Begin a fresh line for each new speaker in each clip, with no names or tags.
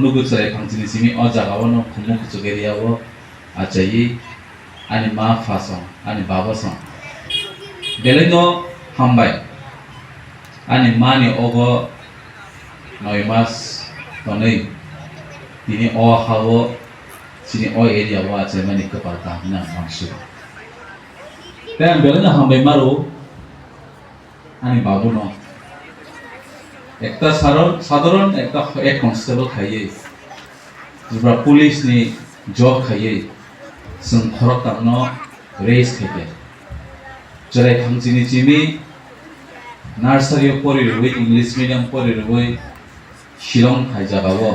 nugu cerai pangcini simi o jagao no khumung kuchugeriya o achai ani ma fasong ani baba song belai no hambai ani mani ogo 9 mas tonei tini o hawo sini o area wa achai mani kapata na mangsu dan belai no hambai maru ani babu no ekta সাধারণ একটা এক কনস্টেবল খাইয়ে যেটা পুলিশ নি জব খাইয়ে जों खरक तामनो रेस खाइते जेरै खांचिनि चिमि नार्सारि पढिरुबै इंलिश मिडियाम पढिरुबै शिलं खाइजाबावो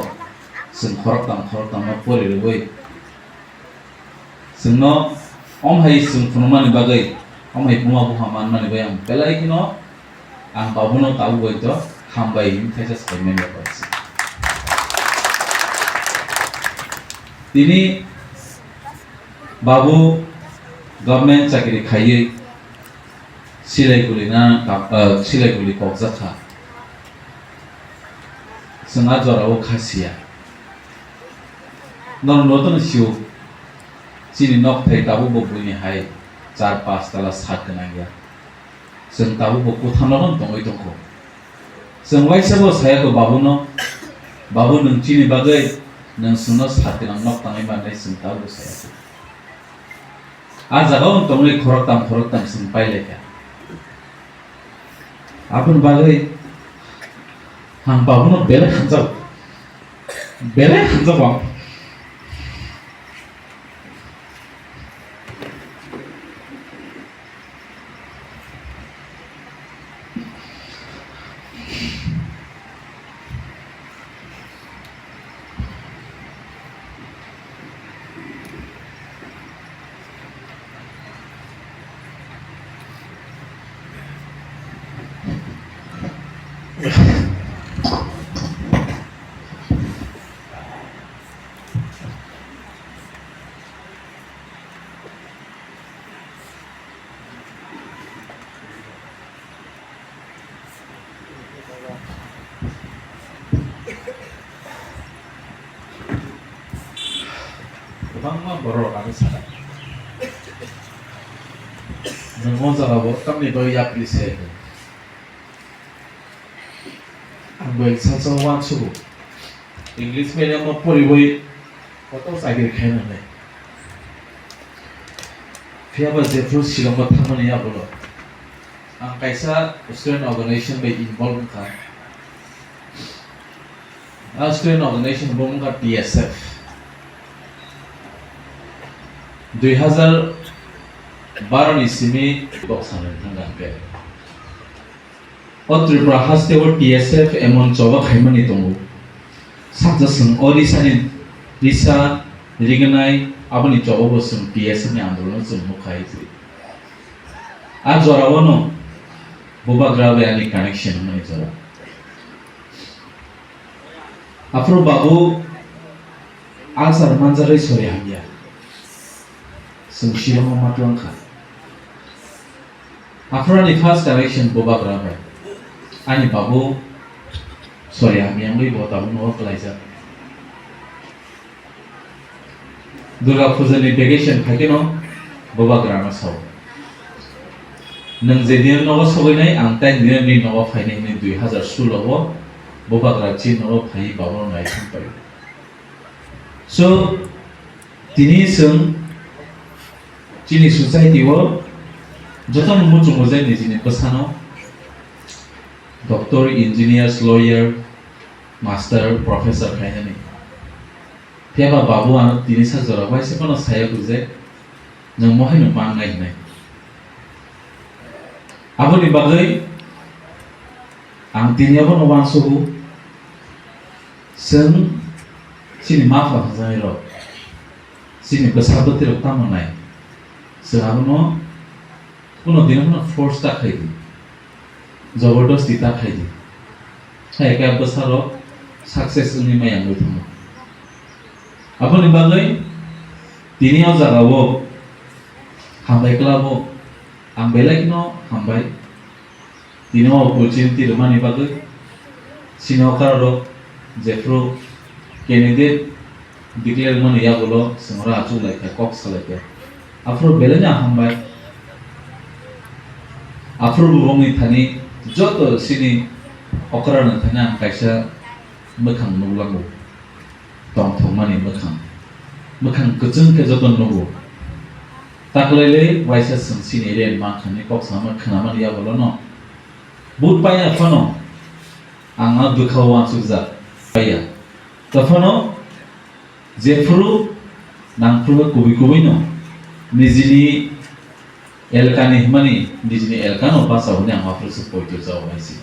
जों खरक तामनो पढिरुबै जोंनो अमहाय जों फुनुमानि बागै अमहाय बुमा बुहा मानमानि बाय आं बेलायखिनो आं बाबुनो ताबु गयतो Hambai ini saja sebenarnya polisi. Ini babu government cakiri kaya silai kuli kokzaka. Sengaja orang kasiya. Non siu sini nok thai tabu bobuni hai 4-5 tala 7 kenangya. Sen tabu boku thanonon tongoi tongko. जों वाइसाबो सायाखौ बाबु नोंथिनि बागै नोंसोरनो साथिलां नक ताङै बानाय जों दाबो सायाखौ आ जागाव तंलै खरकताम जों पाइलेखा आपुन बागै आं बाबुनो बेले खानजाव आं गोबां बर' आरो सारा नों जागाबो कामनि बय याप्लिसे आंबो सासा वानसु इंलिश मीडियम में पढिबोय कत साइकेल खायनानै फियाबा जेफ्रु सिलंबो थांनानै आबोलो आं कायसा स्टुडेन्ट अर्गेनाइजेशन बे इनभल्व का स्टुडेन्ट अर्गेनाइजेशन बुंगा PSF 2012 नि सिमी बक्सानो थांगाखै त्रिपुरा हास्टेव PSF एमन जबा खायमानि दङ साजासं ओडिसानि रिसा रिगनाय आबनि जबो जों PSF नि आन्दोलन जों मुखायसै आ जरावनो बुबाग्राबे आनि कानेक्शन मनि जरा आफ्रो बाबू आसार मानजारै सरि हामिया जों शिलंआव मातलांखा आफ्रानि फार्स्ट कानेक्शन बुबाग्राबे आनि बाबू सरि हामियांगै बताबो न'आव क्लाइजा दुर्गा फुजानि भेकेशन फाइकेनो बुबाग्राना साव नों जेदिन न'आव सौहैनाय आं टाइम दिननि न'आव फायनायनि 2016 आव बुबाग्रा ची न'आव फाय बाबू नायखांबाय सो दिनै जों चिनि सोसाइटिआव जतन मुचु मोजाय निजिनि पसानो doctor engineers lawyer master professor खायनानै फेबा बाबू आनो दिनै साजरा वाइसे कोन साया गुजे नों महाय नो मांनाय नै आबोनि बागै आं दिनैबो न वानसुगु जों चिनि माफा जायरो चिनि बसाबोतिर तामनाय जोंहाबो कोनो दिनखौनो फोर्स ताखायदि जबरदस्ती ताखायदि सायका बसारो सक्सेस नि मायांगै थाङो आबोनि बागै दिनैयाव जागावो हामबाय क्लाबो आं बेलायखिनो हामबाय दिनैयाव अपॉर्चुनिटी रमानि बागै सिनाव कारो जेफ्रो candidate declare man ya bolo semua acu like kok seleke afro belenya hambai afro burongi thani joto sini okran thana kaisa mokhang nuglango tong thongmani mokhang kejeng ke joto nugo taklele waisa sini ren ma khani kok sama khanaman ya bolo no but paya phano anga bukhawa sujak paya tafano jefru nangfru kubi no nijini elkani himani nijini elkano pasa hone anga fru support jo jaw waisi